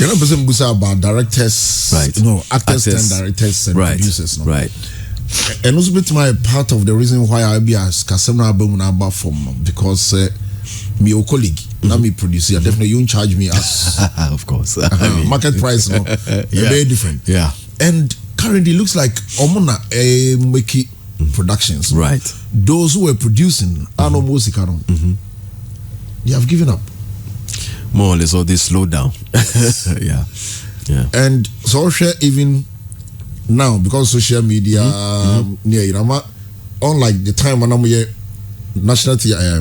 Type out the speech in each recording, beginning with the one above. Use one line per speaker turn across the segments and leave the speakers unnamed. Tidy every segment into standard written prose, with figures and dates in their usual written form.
You know, person busa about directors,
right?
Actors and directors and producers, no?
Right.
And also, bit my part of the reason why I be as Kasema album number from because me a colleague, not me producer, definitely you charge me as
of course
market price, no, very different.
Yeah.
And currently looks like Omona Meki Productions,
right?
Those who were producing Ano Musikano, they have given up.
More or less, or they slowed down. Yeah.
And so even now, because social media, unlike the time when I'm here, National TV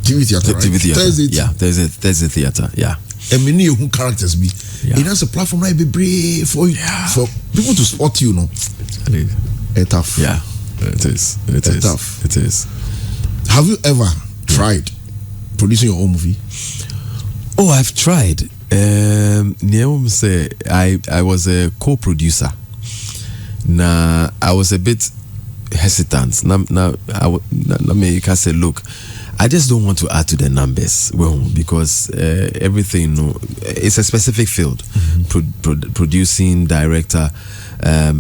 Theatre, right?
TV Theatre. There's a theatre, yeah.
And many who characters be. It has a platform like be brave for people to spot you, no? It's tough.
Yeah, it is. It's tough. It is.
Have you ever tried producing your own movie?
Oh, I've tried. I was a co-producer. Now I was a bit hesitant. Now I can say, look, I just don't want to add to the numbers, because everything, it's a specific field, producing, director,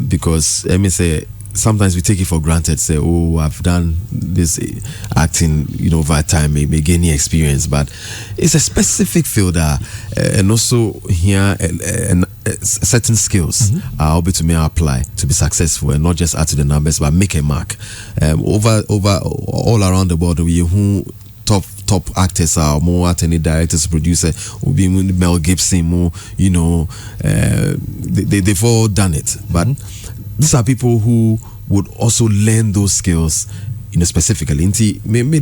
because let me say, sometimes we take it for granted, say, oh, I've done this acting, over time, may gain experience, but it's a specific field, and also here, certain skills are able to may apply to be successful and not just add to the numbers, but make a mark. Over all around the world, we who top actors are more at any directors, producer, will be Mel Gibson, more, they've all done it, but these are people who would also learn those skills, specifically. Me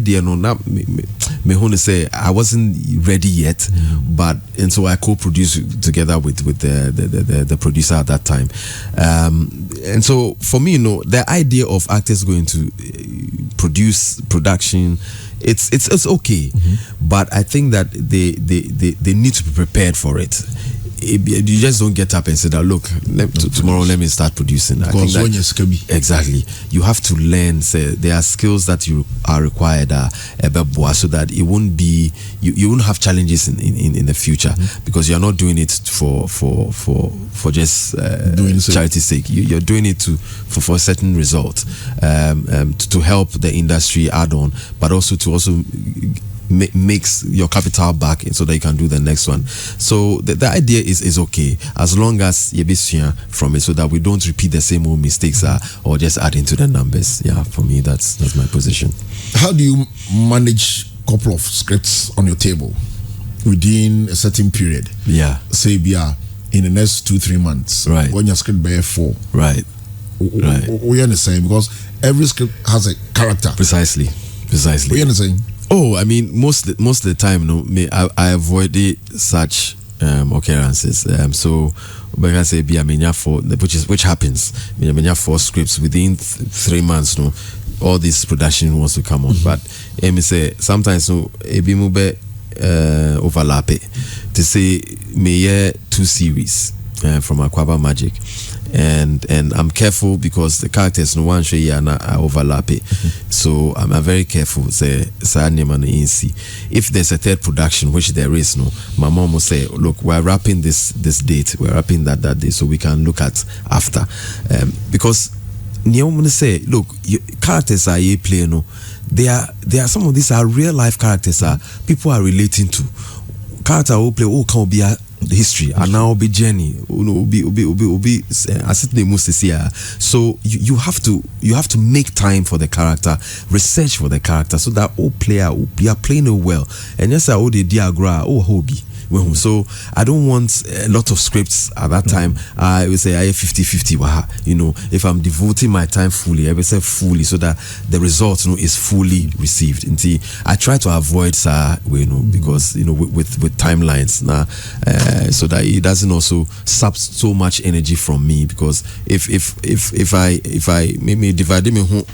say I wasn't ready yet, and so I co-produced together with the producer at that time. And so for me, the idea of actors going to production, it's okay, but I think that they need to be prepared for it. You just don't get up and say that, look, tomorrow let me start producing. I think that, exactly, you have to learn. Say there are skills that you are required so that it won't be you won't have challenges in the future, because you're not doing it for just charity's sake. You're doing it for a certain result, to help the industry add on, but also to makes your capital back so that you can do the next one. So the idea is okay, as long as you be from it, so that we don't repeat the same old mistakes or just add into the numbers. Yeah, for me, that's my position. How
do you manage a couple of scripts on your table within a certain period?
Yeah,
say in the next 2-3 months,
right?
When your script by 4,
right?
We understand, because every script has a character.
Precisely.
We understand.
Oh, I mean, most of the time, I avoid such occurrences. So, when I say which happens, 4 scripts within 3 months. All this production wants to come on, but me say sometimes overlap it to say me 2 series from Aquaba Magic. And I'm careful, because the characters one I overlap it. So I'm very careful. Say if there's a third production, which there is, my mom will say, look, we're wrapping this date, we're wrapping that day, so we can look at after. Because say, look, characters are you play, they are some of these are real life characters people are relating to. Character will play can be a history, and now be journey, be so you have to make time for the character, research for the character, so that all player you are playing it well, and yes, hobby. So I don't want a lot of scripts at that time. I will say I have 50-50. If I'm devoting my time fully, I will say fully, so that the result is fully received. And I try to avoid because with timelines now, so that it doesn't also sap so much energy from me. Because if I maybe divide me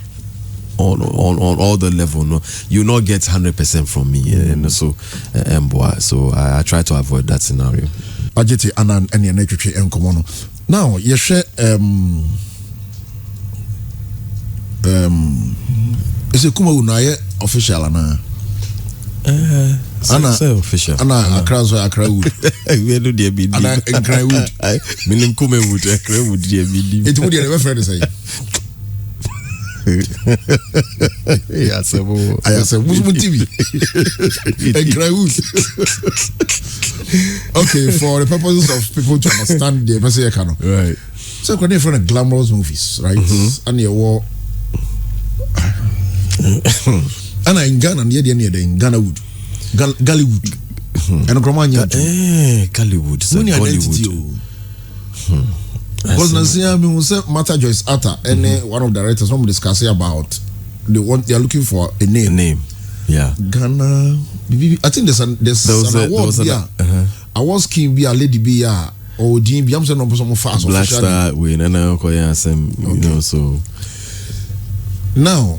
on all the level, you not get 100% from me, and so I try to avoid that scenario.
Adjetey Anang and your nature and now you share is a Kumawood official
official.
Accra Wood.
We do the BD.
Accra Wood.
Minim Kumawood, Accra Wood, the BD.
It would never friend say.
I said,
who's TV? Accra Wood. Okay, for the purposes of people to understand the Messiah canon.
Right.
So when you're from glamorous movies, right? And you war. And in Ghana, near in Ghana Wood. Gallywood. And Gromania.
Gallywood.
Hollywood. Because Nancy, we say Mata Joyce Atta, and one of the directors, from discussing about they are looking for a name.
Yeah.
Ghana. I think there's an award. Awards can be a lady be or Dean be some fast.
Black Star win and you know so.
Now,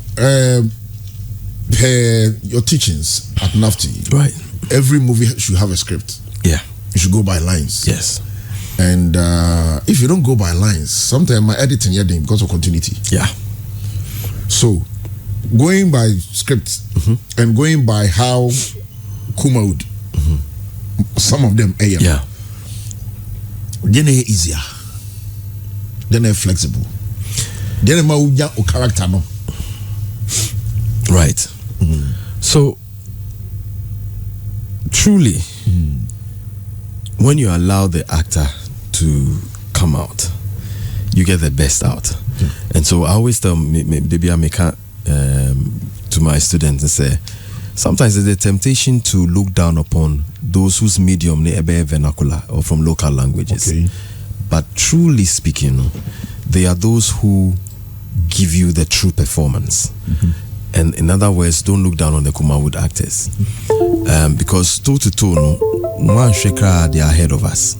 your teachings at NAFTI,
right?
Every movie should have a script.
Yeah,
you should go by lines.
Yes,
and if you don't go by lines, sometimes my editing here because of continuity.
Yeah.
So, going by script and going by how Kumawood, some of them,
yeah,
then they're easier, then they're flexible, then they're character no.
Right. So, truly, when you allow the actor to come out, you get the best out. Yeah. And so I always tell to my students and say, sometimes there's a temptation to look down upon those whose medium they are vernacular or from local languages.
Okay.
But truly speaking, they are those who give you the true performance. And in other words, don't look down on the Kumawood actors. Because toe to toe, they are ahead of us.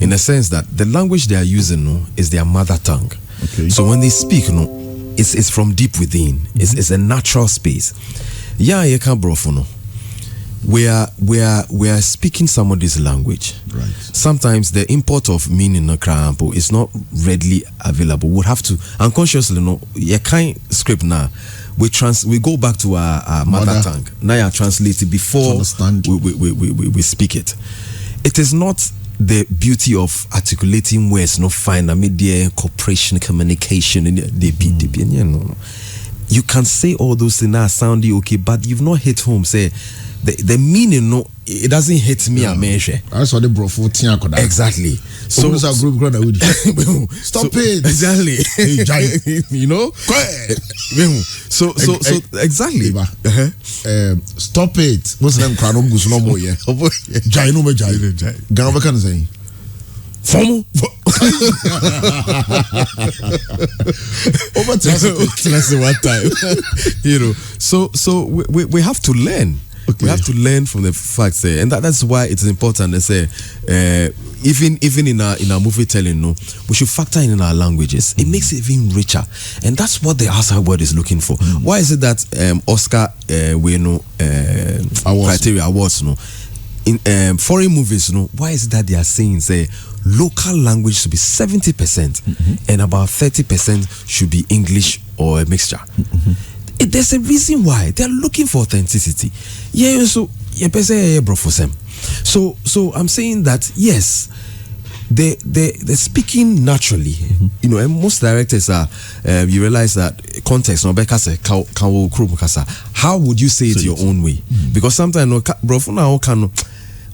In the sense that the language they are using is their mother tongue.
Okay.
So when they speak, it's from deep within. It's a natural space. Yeah, you can't brofono. We are speaking somebody's language.
Right.
Sometimes the import of meaning is not readily available. We'll have to unconsciously you can't script now. We go back to our mother tongue. Now you translate it before we speak it. It is not the beauty of articulating words, fine media, cooperation, communication, you can say all those things now sounding okay, but you've not hit home. Say the meaning, it doesn't hit me.
I saw the bro 14.
Exactly. So
stop it.
Exactly. So exactly.
Stop it. What's the name? Kranom goes no more. Yeah. Jai no me jai. Gana can say.
Formal.
Over to
one time. So we have to learn. Okay. We have to learn from the facts there, and that's why it's important to say, even in our movie telling, we should factor in our languages. It makes it even richer, and that's what the outside world is looking for. Why is it that Oscar criteria awards, in foreign movies, why is it that they are saying local language should be 70% and about 30% should be English or a mixture? There's a reason why they're looking for authenticity. Yeah, so so I'm saying that yes, they're speaking naturally. And most directors are. You realize that context. How would you say it your own way? Because sometimes can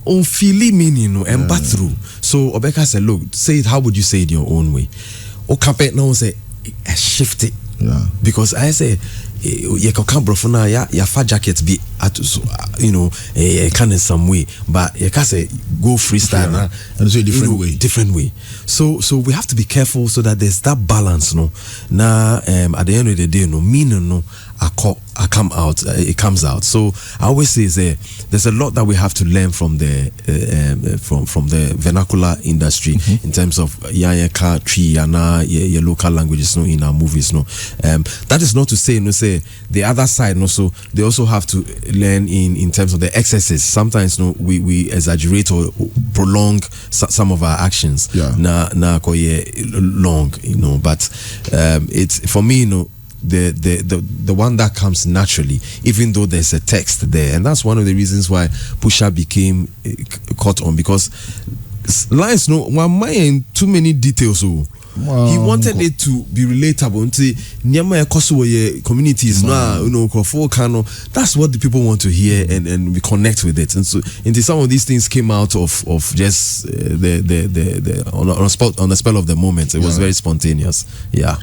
on feeling meaning and back through. So Obeka said, look, say it. How would you say it your own way? Or Capet no say shift it.
Yeah.
Because I say you can brofuna ya fat jacket be at can in some way, but you can say go freestyle
and so different way.
So we have to be careful so that there's that balance. Now at the end of the day, meaning it comes out. So I always say there's a lot that we have to learn from the from the vernacular industry in terms of yaka tree and your local languages in our movies. That is not to say the other side. So they also have to learn in terms of the excesses. Sometimes we exaggerate or prolong some of our actions.
Yeah.
Long, but it's for me. the one that comes naturally, even though there's a text there. And that's one of the reasons why Pusha became caught on, because lines no one mind too many details. So he wanted it to be relatable. Communities that's what the people want to hear, and we connect with it. And so into some of these things came out of just on the spell of the moment. It was very spontaneous. Yeah.